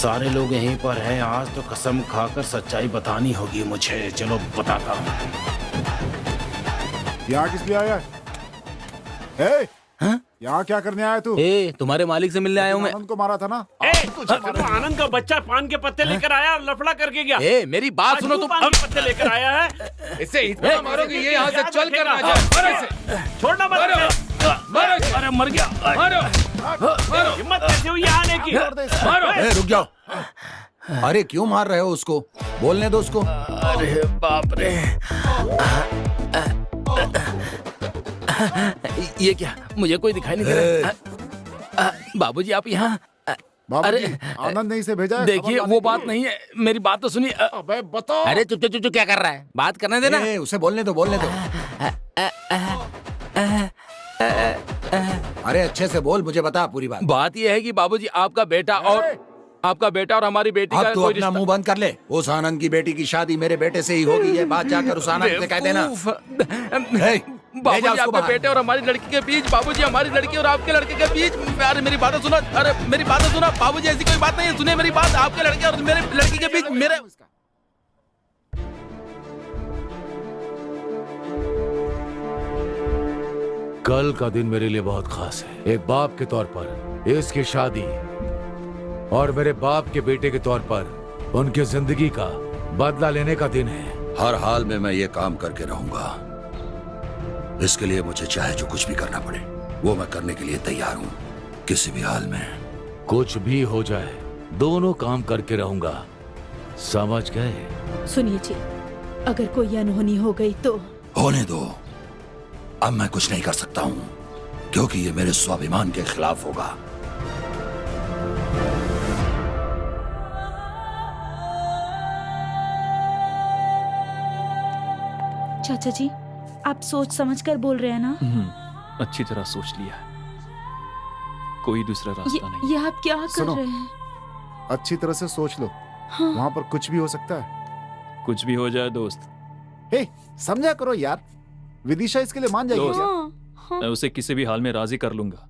सारे लोग यहीं पर हैं। आज तो कसम खाकर सच्चाई बतानी होगी मुझे। चलो बताता हूँ। यहाँ किस लिए आया है? यहाँ क्या करने आया तू? तुम्हारे मालिक से मिलने आया हूँ मैं। आनंद को मारा था ना? तो आनंद का बच्चा पान के पत्ते लेकर आया और लफड़ा करके गया। मेरी बात सुनो तुम। पान के पत्ते लेकर आया है। इसे इतना मारोगे ये यहाँ से चल कर ना जाए। छोड़ना मत। अरे मर गया। हिम्मत कैसे हुई आने की? रुक जाओ। अरे क्यों मार रहे हो उसको? बोलने दो उसको। अरे बाप रे। ये क्या? मुझे कोई दिखाई नहीं दे रहा। बाबूजी आप यहाँ? अरे आनंद ने इसे भेजा है। देखिए वो बात नहीं है, मेरी बात तो सुनिए। अबे बताओ। अरे चुप चुप चुप क्या कर रहा है? बात करने देना। उसे बोलने दो, बोलने दो। अरे अच्छे से बोल, मुझे बता पूरी बात। बात ये है कि बाबूजी आपका बेटा और हमारी बेटी का अब तू अपना मुंह बंद कर ले। उस आनंद की बेटी की शादी मेरे बेटे से ही होगी। ये बात जाकर उस आनंद से कह देना। बाबूजी आपके बेटे और हमारी लड़की के बीच, बाबूजी हमारी लड़की और आपके लड़के के बीच। अरे मेरी बातें सुनो। अरे मेरी बातें सुनो बाबूजी, ऐसी कोई बात नहीं है। सुनिए मेरी बात। आपके लड़के और मेरे लड़की के बीच मेरे कल का दिन मेरे लिए बहुत खास है। एक बाप के तौर पर इसकी शादी और मेरे बाप के बेटे के तौर पर उनकी जिंदगी का बदला लेने का दिन है। हर हाल में मैं ये काम करके रहूंगा। इसके लिए मुझे चाहे जो कुछ भी करना पड़े वो मैं करने के लिए तैयार हूँ, किसी भी हाल में। कुछ भी हो जाए दोनों काम करके रहूंगा, समझ गए? सुनिए जी, अगर कोई अनहोनी हो गई तो? होने दो। अब मैं कुछ नहीं कर सकता हूँ क्योंकि ये मेरे स्वाभिमान के खिलाफ होगा। चाचा जी, आप सोच समझकर बोल रहे हैं ना? अच्छी तरह सोच लिया है। कोई दूसरा रास्ता नहीं। ये आप क्या कर रहे हैं? अच्छी तरह से सोच लो। हाँ। वहाँ पर कुछ भी हो सकता है। कुछ भी हो जाए दोस्त। समझा करो यार, विदिशा इसके लिए मान जाएगी क्या? हाँ। मैं उसे किसी भी हाल में राजी कर लूंगा।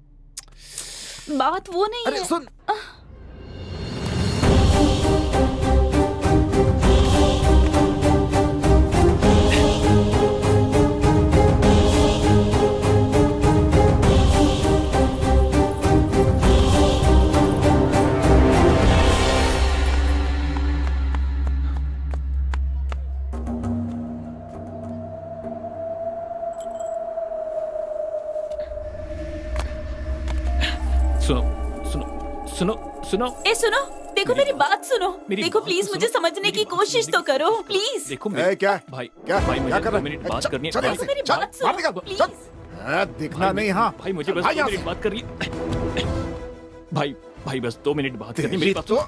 बात वो नहीं अरे है। सुन। सुनो। सुनो, देखो मेरी बात सुनो। देखो प्लीज मुझे समझने की कोशिश तो करो प्लीज। देखो क्या भाई क्या मुझे कर 2 मिनट बात करनी है। देखो मेरी बात सुनो प्लीज। दिखना नहीं। हाँ भाई मुझे बस 2 मिनट बात करनी है। भाई बस 2 मिनट बात करनी है। मेरी बात सुनो।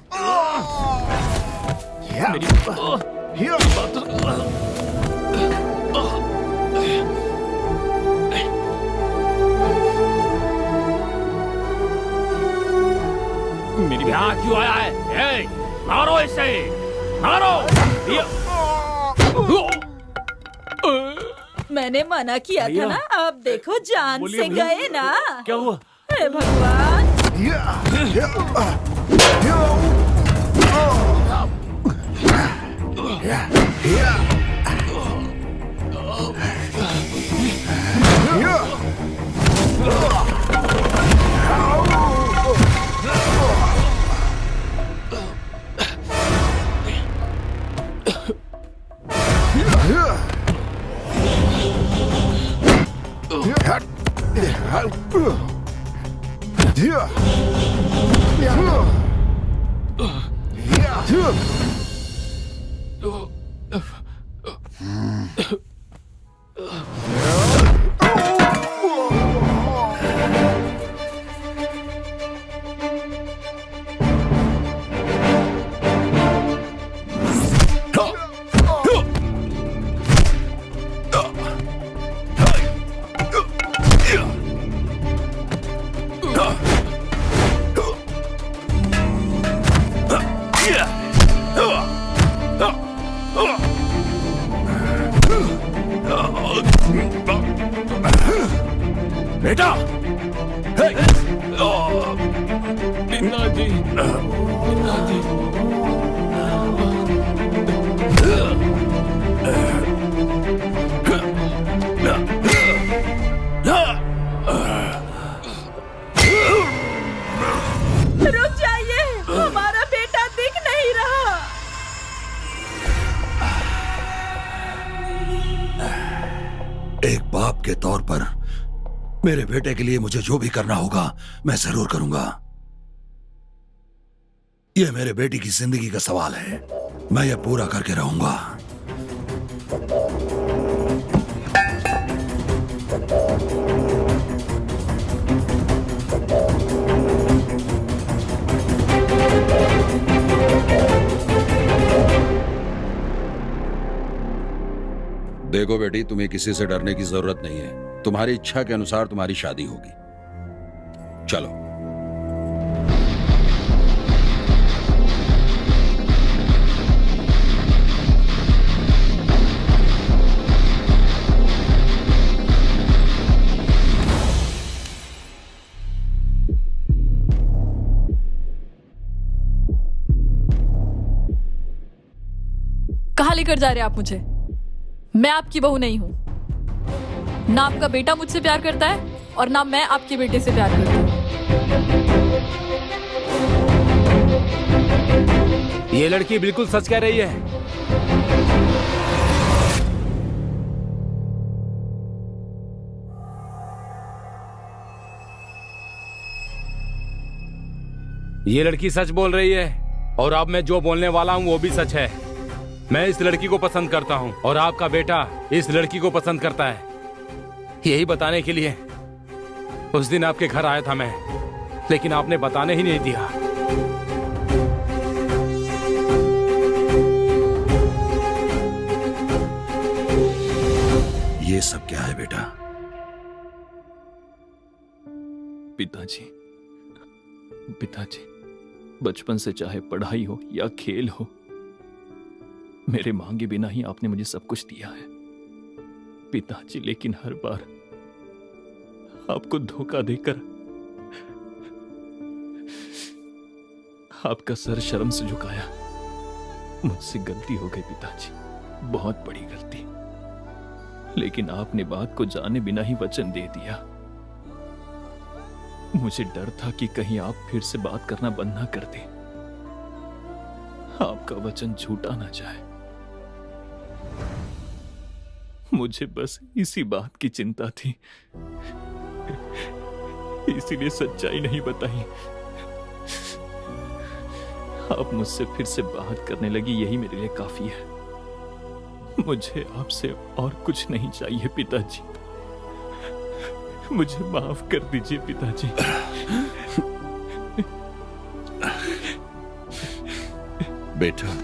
मेरी बात मेरी यहाँ क्यों आया है? मारो इसे, मारो। मैंने मना किया था ना। आप देखो जान से गए ना। क्या हुआ? हे भगवान। पिताजी, पिताजी। रुक जाइए, हमारा बेटा दिख नहीं रहा। एक बाप के तौर पर मेरे बेटे के लिए मुझे जो भी करना होगा मैं जरूर करूंगा। यह मेरे बेटी की जिंदगी का सवाल है, मैं यह पूरा करके रहूंगा। देखो बेटी, तुम्हें किसी से डरने की जरूरत नहीं है। तुम्हारी इच्छा के अनुसार तुम्हारी शादी होगी। चलो। कहाँ लेकर जा रहे हैं आप मुझे? मैं आपकी बहू नहीं हूँ। ना आपका बेटा मुझसे प्यार करता है और ना मैं आपके बेटे से प्यार करती हूँ। ये लड़की बिल्कुल सच कह रही है। ये लड़की सच बोल रही है और अब मैं जो बोलने वाला हूँ वो भी सच है। मैं इस लड़की को पसंद करता हूँ और आपका बेटा इस लड़की को पसंद करता है। यही बताने के लिए उस दिन आपके घर आया था मैं, लेकिन आपने बताने ही नहीं दिया। ये सब क्या है बेटा? पिताजी, पिताजी, बचपन से चाहे पढ़ाई हो या खेल हो, मेरे मांगे बिना ही आपने मुझे सब कुछ दिया है पिताजी। लेकिन हर बार आपको धोखा देकर आपका सर शर्म से झुकाया। मुझसे गलती हो गई पिताजी, बहुत बड़ी गलती। लेकिन आपने बात को जाने बिना ही वचन दे दिया। मुझे डर था कि कहीं आप फिर से बात करना बंद ना कर दें, आपका वचन झूठा ना जाए। मुझे बस इसी बात की चिंता थी, इसीलिए सच्चाई नहीं बताई। आप मुझसे फिर से बात करने लगी, यही मेरे लिए काफी है। मुझे आपसे और कुछ नहीं चाहिए पिताजी। मुझे माफ कर दीजिए पिताजी। बेटा,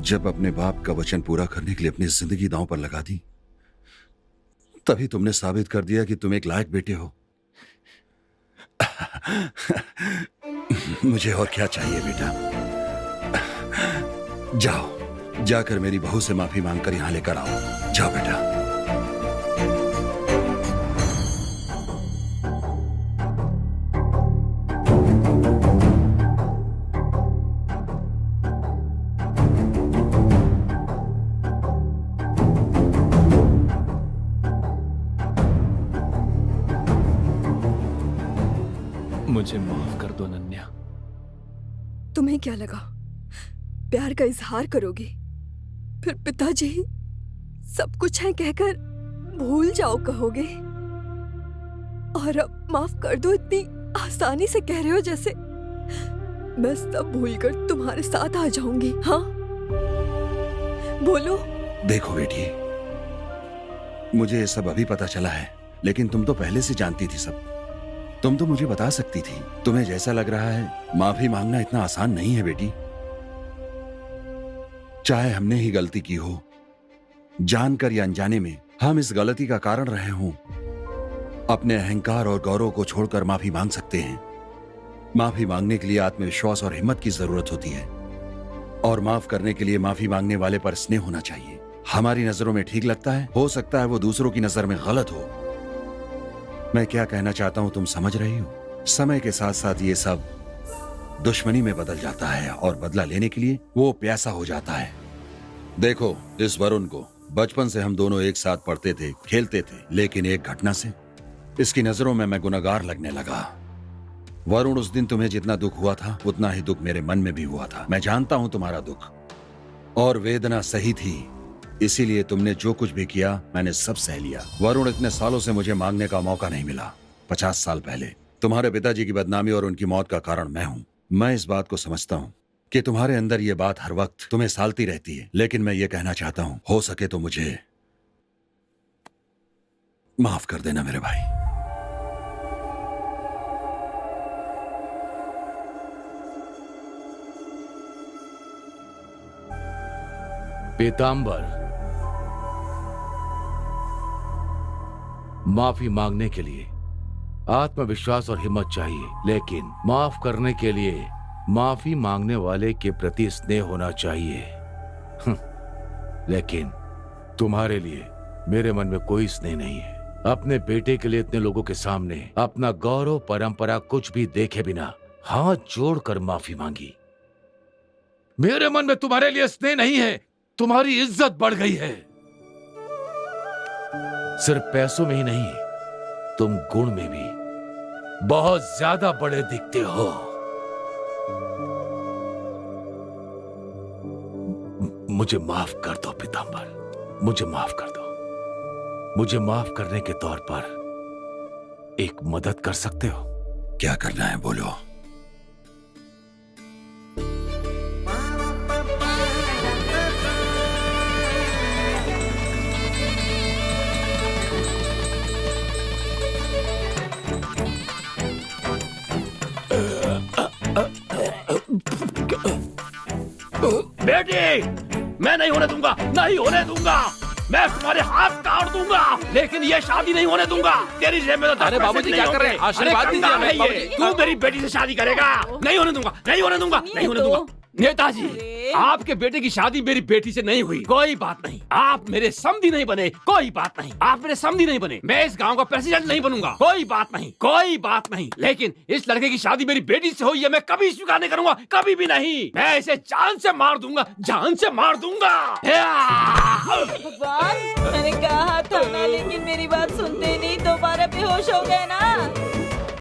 जब अपने बाप का वचन पूरा करने के लिए अपनी जिंदगी दांव पर लगा दी, तभी तुमने साबित कर दिया कि तुम एक लायक बेटे हो। मुझे और क्या चाहिए बेटा? जाओ, जाकर मेरी बहू से माफी मांगकर यहां लेकर आओ। जाओ बेटा। मुझे माफ कर दो नन्या। तुम्हें क्या लगा प्यार का इजहार करोगी, फिर पिताजी सब कुछ है कहकर भूल जाओ कहोगे? और अब माफ कर दो इतनी आसानी से कह रहे हो जैसे मैं सब भूलकर तुम्हारे साथ आ जाऊंगी। हाँ बोलो। देखो बेटी, मुझे ये सब अभी पता चला है, लेकिन तुम तो पहले से जानती थी सब। तुम तो मुझे बता सकती थी। तुम्हें जैसा लग रहा है माफी मांगना इतना आसान नहीं है बेटी। चाहे हमने ही गलती की हो, जानकर या अनजाने में हम इस गलती का कारण रहे हों, अपने अहंकार और गौरव को छोड़कर माफी मांग सकते हैं। माफी मांगने के लिए आत्मविश्वास और हिम्मत की जरूरत होती है, और माफ करने के लिए माफी मांगने वाले पर स्नेह होना चाहिए। हमारी नजरों में ठीक लगता है, हो सकता है वो दूसरों की नजर में गलत हो। मैं क्या कहना चाहता हूं तुम समझ रही हो? समय के साथ साथ ये सब दुश्मनी में बदल जाता है और बदला लेने के लिए वो प्यासा हो जाता है। देखो, इस वरुण को बचपन से हम दोनों एक साथ पढ़ते थे, खेलते थे, लेकिन एक घटना से इसकी नजरों में मैं गुनहगार लगने लगा। वरुण, उस दिन तुम्हें जितना दुख हुआ था उतना ही दुख मेरे मन में भी हुआ था। मैं जानता हूं तुम्हारा दुख और वेदना सही थी, इसीलिए तुमने जो कुछ भी किया मैंने सब सह लिया। वरुण, इतने सालों से मुझे मांगने का मौका नहीं मिला। 50 साल पहले तुम्हारे पिताजी की बदनामी और उनकी मौत का कारण मैं हूं। मैं इस बात को समझता हूं कि तुम्हारे अंदर ये बात हर वक्त तुम्हें सालती रहती है, लेकिन मैं ये कहना चाहता हूं, हो सके तो मुझे माफ कर देना मेरे भाई। पीतांबर, माफी मांगने के लिए आत्मविश्वास और हिम्मत चाहिए, लेकिन माफ करने के लिए माफी मांगने वाले के प्रति स्नेह होना चाहिए। लेकिन तुम्हारे लिए मेरे मन में कोई स्नेह नहीं है। अपने बेटे के लिए इतने लोगों के सामने अपना गौरव, परंपरा कुछ भी देखे बिना हाथ जोड़कर माफी मांगी। मेरे मन में तुम्हारे लिए स्नेह नहीं है, तुम्हारी इज्जत बढ़ गई है। सिर्फ पैसों में ही नहीं, तुम गुण में भी बहुत ज्यादा बड़े दिखते हो। मुझे माफ कर दो पीतांबर, मुझे माफ कर दो। मुझे माफ करने के तौर पर एक मदद कर सकते हो? क्या करना है बोलो। बेटी, मैं नहीं होने दूंगा, नहीं होने दूंगा। मैं तुम्हारे हाथ काट दूंगा, लेकिन ये शादी नहीं होने दूंगा। तेरी जेब में तो अरे बाबूजी क्या कर रहे हैं? आशीर्वाद दीजिए हमें, बाबूजी। तू मेरी बेटी से शादी करेगा? नहीं होने दूंगा, नहीं होने दूंगा, नहीं होने दूंगा। नेताजी, आपके बेटे की शादी मेरी बेटी से नहीं हुई, कोई बात नहीं। आप मेरे समधी नहीं बने, कोई बात नहीं। आप मेरे समधी नहीं बने, मैं इस गांव का प्रेसिडेंट नहीं बनूंगा, कोई बात नहीं, कोई बात नहीं। लेकिन इस लड़के की शादी मेरी बेटी से हुई है, मैं कभी स्वीकार नहीं करूंगा, कभी भी नहीं। मैं इसे जान से मार दूंगा, जान से मार दूंगा। भगवान, मैंने कहा था ना, लेकिन मेरी बात सुनते नहीं, दोबारा बेहोश हो गए ना।